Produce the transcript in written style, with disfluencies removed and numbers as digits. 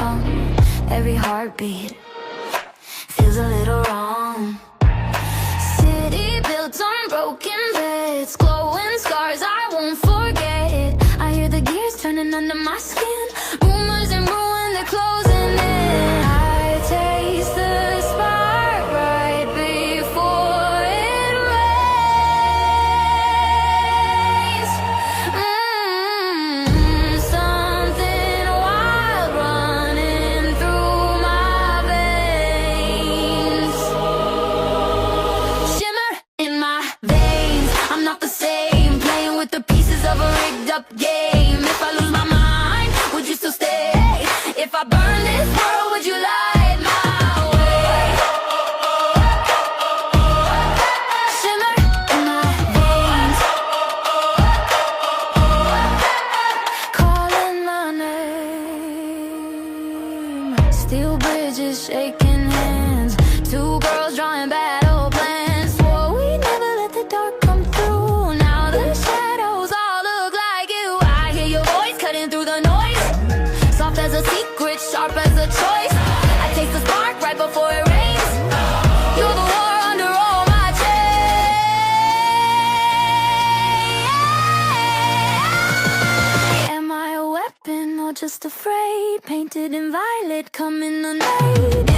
Every heartbeat feels a little wrong. City built on broken beds, glowing scars I won't forget. I hear the gears turning under my skin, rumors and ruin, they're closing in. I taste the spark right before it rains. Something wild running through my veins. Shimmer in my veins, I'm not the same, playing with the pieces of a rigged up game. If I lose my mind, would you still stay? If I burn this world, would you light my way? Shimmer in my veins, calling my name. Steel bridges, shaking hands, two girls drawing battle plans. Swore we'd never let the dark come through. Now the shadows all look like you. I hear your voice cutting through the noise, soft as a secret, sharp as a choice. I taste the spark right before it rains. You're the war under all my chains. Am I a weapon or just afraid? Painted in violet, come in the night.